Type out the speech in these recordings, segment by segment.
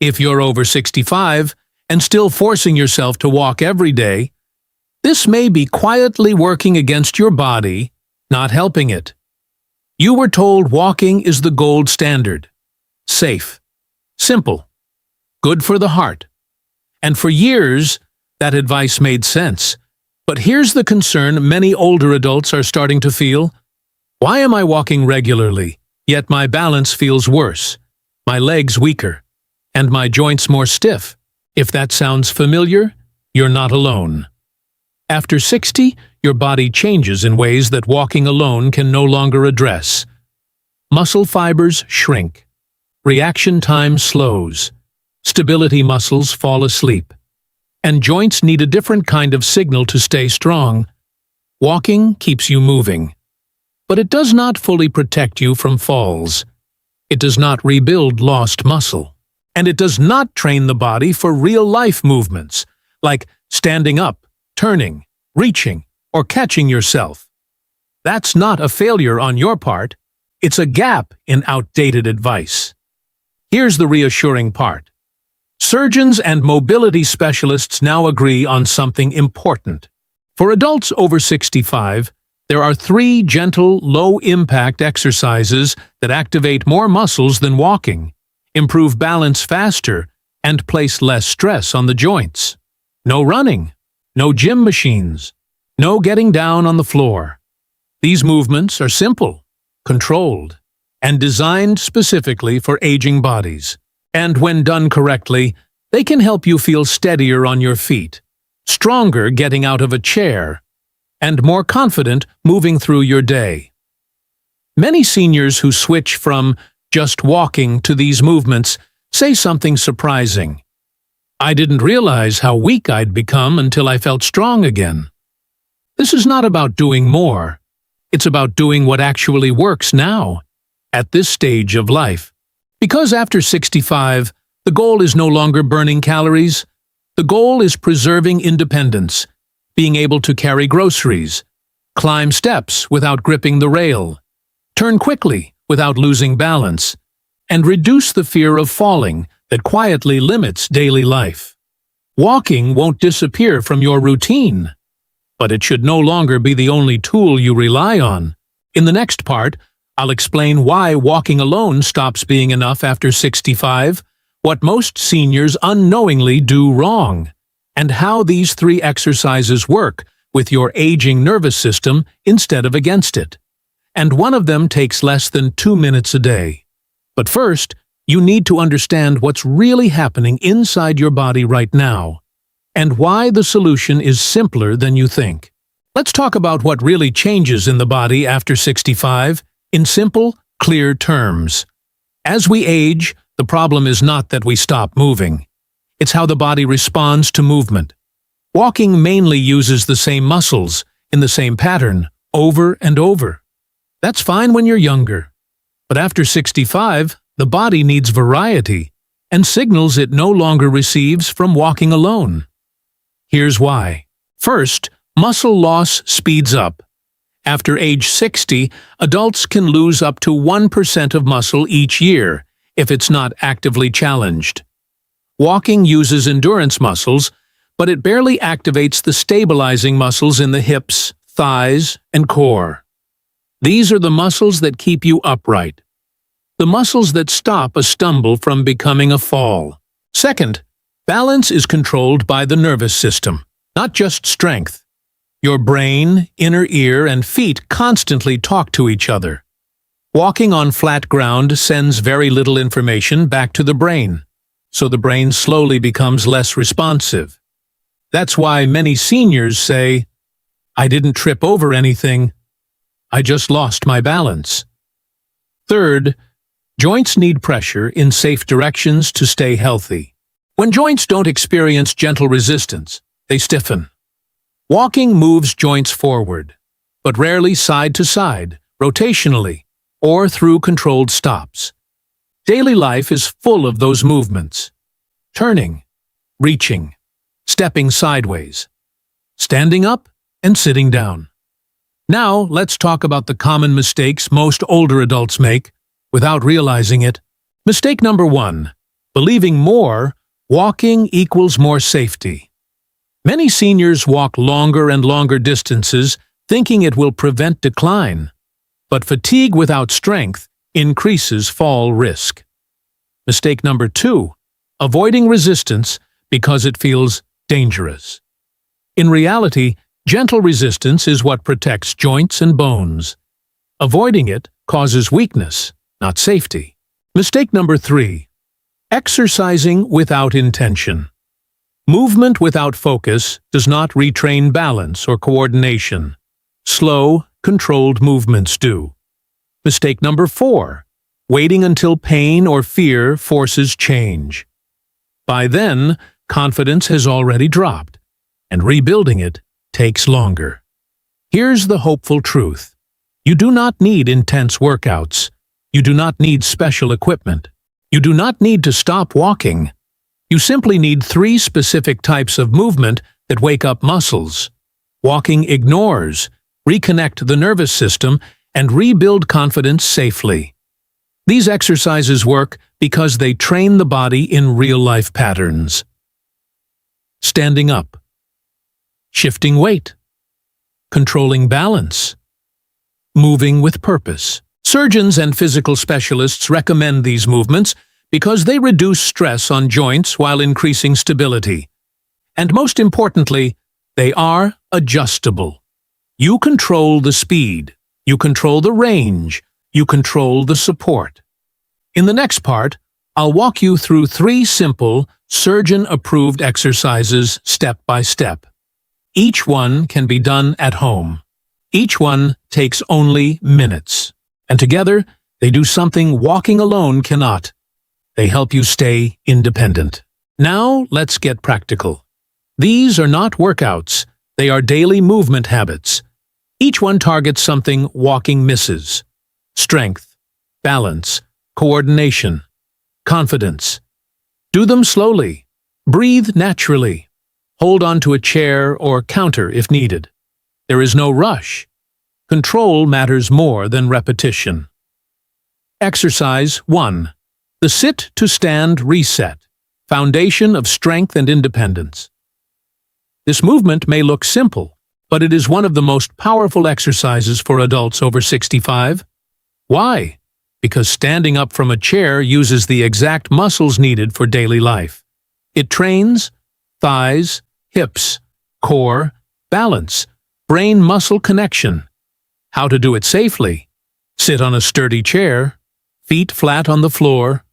If you're over 65 and still forcing yourself to walk every day, this may be quietly working against your body, not helping it. You were told walking is the gold standard. Safe, simple, good for the heart. And for years, that advice made sense. But here's the concern many older adults are starting to feel. Why am I walking regularly, yet my balance feels worse, my legs weaker, and my joints more stiff? If that sounds familiar, you're not alone. After 60, your body changes in ways that walking alone can no longer address. Muscle fibers shrink. Reaction time slows. Stability muscles fall asleep. And joints need a different kind of signal to stay strong. Walking keeps you moving. But it does not fully protect you from falls. It does not rebuild lost muscle. And it does not train the body for real-life movements, like standing up, turning, reaching, or catching yourself. That's not a failure on your part. It's a gap in outdated advice. Here's the reassuring part. Surgeons and mobility specialists now agree on something important. For adults over 65, there are 3 gentle, low-impact exercises that activate more muscles than walking, improve balance faster, and place less stress on the joints. No running, no gym machines, no getting down on the floor. These movements are simple, controlled, and designed specifically for aging bodies. And when done correctly, they can help you feel steadier on your feet, stronger getting out of a chair, and more confident moving through your day. Many seniors who switch from just walking to these movements say something surprising. I didn't realize how weak I'd become until I felt strong again. This is not about doing more. It's about doing what actually works now, at this stage of life. Because after 65, the goal is no longer burning calories. The goal is preserving independence, being able to carry groceries, climb steps without gripping the rail, turn quickly without losing balance, and reduce the fear of falling that quietly limits daily life. Walking won't disappear from your routine, but it should no longer be the only tool you rely on. In the next part, I'll explain why walking alone stops being enough after 65, what most seniors unknowingly do wrong, and how these 3 exercises work with your aging nervous system instead of against it. And one of them takes less than 2 minutes a day. But first, you need to understand what's really happening inside your body right now, and why the solution is simpler than you think. Let's talk about what really changes in the body after 65, in simple, clear terms. As we age, the problem is not that we stop moving. It's how the body responds to movement. Walking mainly uses the same muscles, in the same pattern, over and over. That's fine when you're younger. But after 65, the body needs variety, and signals it no longer receives from walking alone. Here's why. First, muscle loss speeds up. After age 60, adults can lose up to 1% of muscle each year if it's not actively challenged. Walking uses endurance muscles, but it barely activates the stabilizing muscles in the hips, thighs, and core. These are the muscles that keep you upright, the muscles that stop a stumble from becoming a fall. Second, balance is controlled by the nervous system, not just strength. Your brain, inner ear, and feet constantly talk to each other. Walking on flat ground sends very little information back to the brain, so the brain slowly becomes less responsive. That's why many seniors say, "I didn't trip over anything. I just lost my balance." Third, joints need pressure in safe directions to stay healthy. When joints don't experience gentle resistance, they stiffen. Walking moves joints forward, but rarely side to side, rotationally, or through controlled stops. Daily life is full of those movements. Turning, reaching, stepping sideways, standing up, and sitting down. Now, let's talk about the common mistakes most older adults make without realizing it. Mistake number 1. Believing more, walking equals more safety. Many seniors walk longer and longer distances, thinking it will prevent decline. But fatigue without strength increases fall risk. Mistake number 2, avoiding resistance because it feels dangerous. In reality, gentle resistance is what protects joints and bones. Avoiding it causes weakness, not safety. Mistake number 3, exercising without intention. Movement without focus does not retrain balance or coordination. Slow, controlled movements do. Mistake number 4, waiting until pain or fear forces change. By then, confidence has already dropped, and rebuilding it takes longer. Here's the hopeful truth. You do not need intense workouts. You do not need special equipment. You do not need to stop walking. You simply need 3 specific types of movement that wake up muscles. Walking ignores, reconnect the nervous system, and rebuild confidence safely. These exercises work because they train the body in real-life patterns. Standing up, shifting weight, controlling balance, moving with purpose. Surgeons and physical specialists recommend these movements because they reduce stress on joints while increasing stability. And most importantly, they are adjustable. You control the speed, you control the range, you control the support. In the next part, I'll walk you through 3 simple, surgeon-approved exercises step by step. Each one can be done at home. Each one takes only minutes. And together, they do something walking alone cannot. They help you stay independent. Now, let's get practical. These are not workouts. They are daily movement habits. Each one targets something walking misses: strength, balance, coordination, confidence. Do them slowly. Breathe naturally. Hold on to a chair or counter if needed. There is no rush. Control matters more than repetition. Exercise 1. The sit-to-stand reset, foundation of strength and independence. This movement may look simple, but it is one of the most powerful exercises for adults over 65. Why? Because standing up from a chair uses the exact muscles needed for daily life. It trains thighs, hips, core, balance, brain-muscle connection. How to do it safely? Sit on a sturdy chair, feet flat on the floor,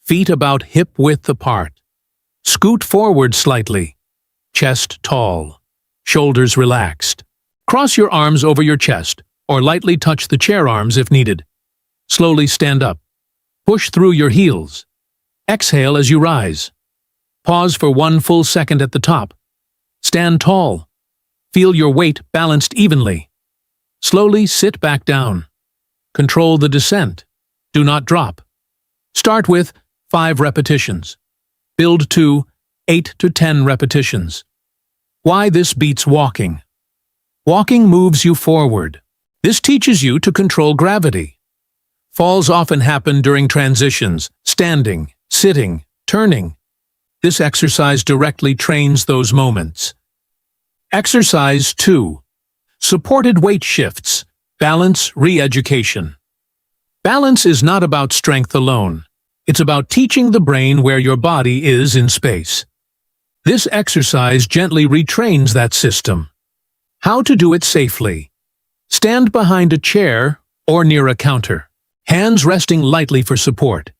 feet about hip-width apart. Scoot forward slightly, chest tall, shoulders relaxed. Cross your arms over your chest or lightly touch the chair arms if needed. Slowly stand up. Push through your heels. Exhale as you rise. Pause for 1 full second at the top. Stand tall. Feel your weight balanced evenly. Slowly sit back down. Control the descent. Do not drop. Start with 5 repetitions. Build to 8 to 10 repetitions. Why this beats walking? Walking moves you forward. This teaches you to control gravity. Falls often happen during transitions, standing, sitting, turning. This exercise directly trains those moments. Exercise 2. Supported weight shifts, balance re-education. Balance is not about strength alone. It's about teaching the brain where your body is in space. This exercise gently retrains that system. How to do it safely. Stand behind a chair or near a counter. Hands resting lightly for support.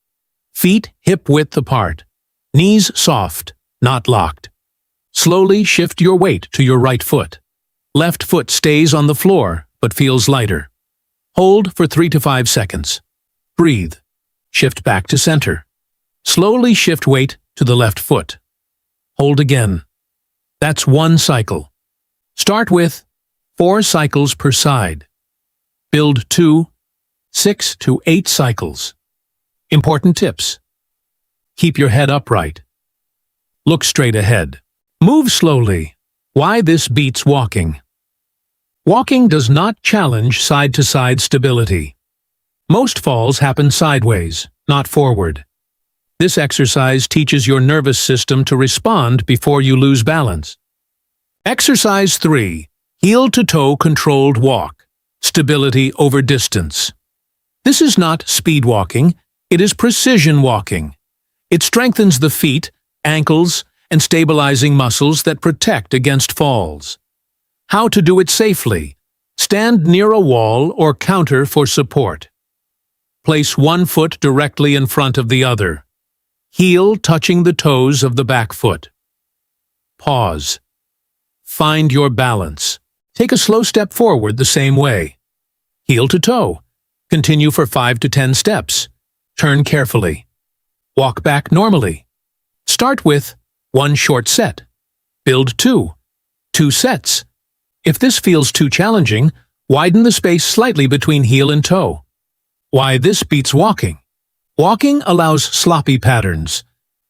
Feet hip-width apart. Knees soft, not locked. Slowly shift your weight to your right foot. Left foot stays on the floor, but feels lighter. Hold for 3 to 5 seconds. Breathe. Shift back to center. Slowly shift weight to the left foot. Hold again. That's 1 cycle. Start with 4 cycles per side. Build to 6 to 8 cycles. Important tips. Keep your head upright. Look straight ahead. Move slowly. Why this beats walking? Walking does not challenge side-to-side stability. Most falls happen sideways, not forward. This exercise teaches your nervous system to respond before you lose balance. Exercise 3. Heel-to-toe controlled walk. Stability over distance. This is not speed walking, it is precision walking. It strengthens the feet, ankles, and stabilizing muscles that protect against falls. How to do it safely. Stand near a wall or counter for support. Place one foot directly in front of the other. Heel touching the toes of the back foot. Pause. Find your balance. Take a slow step forward the same way. Heel to toe. Continue for 5 to 10 steps. Turn carefully. Walk back normally. Start with 1 short set. Build 2 sets. If this feels too challenging, widen the space slightly between heel and toe. Why this beats walking? Walking allows sloppy patterns.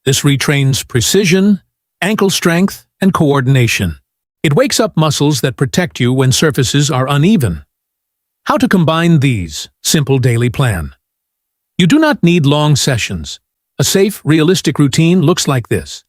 This retrains precision, ankle strength, and coordination. It wakes up muscles that protect you when surfaces are uneven. How to combine these? Simple daily plan. You do not need long sessions. A safe, realistic routine looks like this.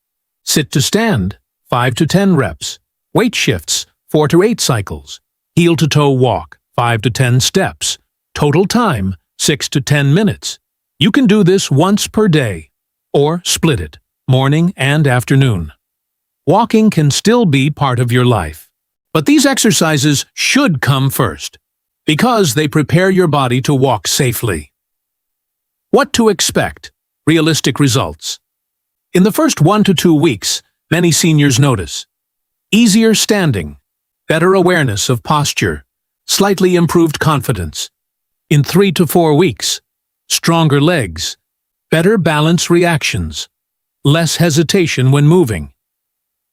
Sit to stand, 5 to 10 reps. Weight shifts, 4 to 8 cycles. Heel to toe walk, 5 to 10 steps. Total time, 6 to 10 minutes. You can do this once per day, or split it, morning and afternoon. Walking can still be part of your life. But these exercises should come first, because they prepare your body to walk safely. What to expect? Realistic results. In the first 1 to 2 weeks, many seniors notice easier standing, better awareness of posture, slightly improved confidence. In 3 to 4 weeks, stronger legs, better balance reactions, less hesitation when moving.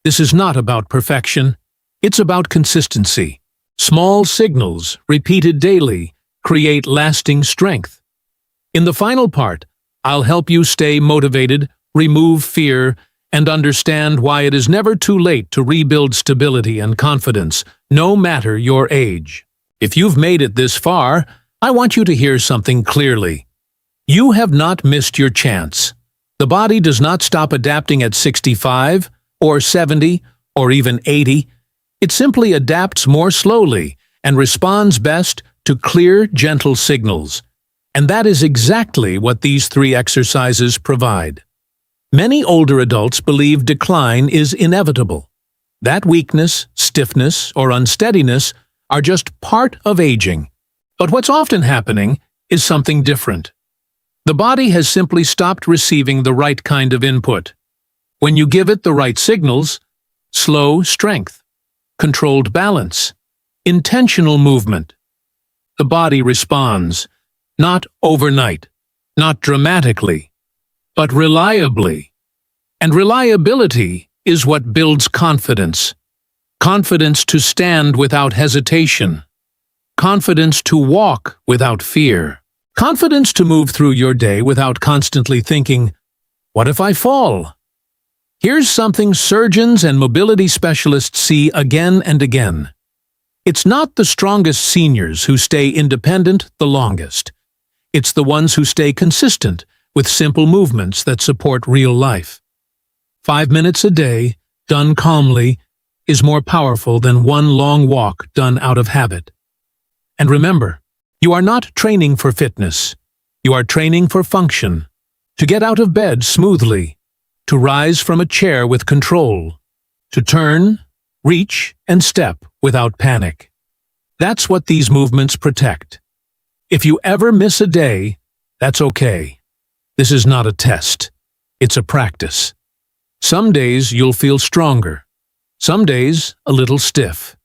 This is not about perfection, it's about consistency. Small signals, repeated daily, create lasting strength. In the final part, I'll help you stay motivated, remove fear, and understand why it is never too late to rebuild stability and confidence, no matter your age. If you've made it this far, I want you to hear something clearly. You have not missed your chance. The body does not stop adapting at 65, or 70, or even 80. It simply adapts more slowly and responds best to clear, gentle signals. And that is exactly what these 3 exercises provide. Many older adults believe decline is inevitable. That weakness, stiffness, or unsteadiness are just part of aging. But what's often happening is something different. The body has simply stopped receiving the right kind of input. When you give it the right signals, slow strength, controlled balance, intentional movement, the body responds, not overnight, not dramatically, but reliably. And reliability is what builds confidence. Confidence to stand without hesitation. Confidence to walk without fear. Confidence to move through your day without constantly thinking, what if I fall? Here's something surgeons and mobility specialists see again and again. It's not the strongest seniors who stay independent the longest. It's the ones who stay consistent with simple movements that support real life. 5 minutes a day, done calmly, is more powerful than one long walk done out of habit. And remember, you are not training for fitness. You are training for function, to get out of bed smoothly, to rise from a chair with control, to turn, reach, and step without panic. That's what these movements protect. If you ever miss a day, that's okay. This is not a test. It's a practice. Some days you'll feel stronger. Some days a little stiff.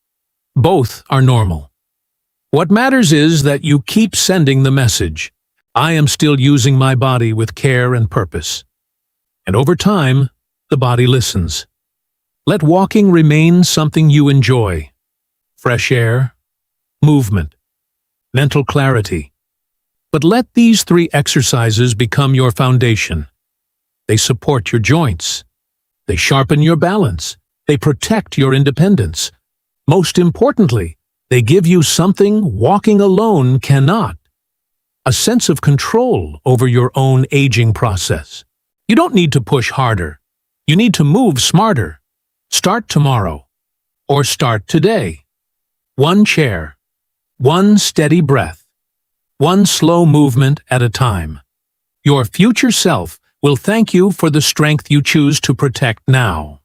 Both are normal. What matters is that you keep sending the message. I am still using my body with care and purpose. And over time, the body listens. Let walking remain something you enjoy. Fresh air, movement, mental clarity. But let these 3 exercises become your foundation. They support your joints. They sharpen your balance. They protect your independence. Most importantly, they give you something walking alone cannot. A sense of control over your own aging process. You don't need to push harder. You need to move smarter. Start tomorrow. Or start today. One chair. One steady breath. One slow movement at a time. Your future self will thank you for the strength you choose to protect now.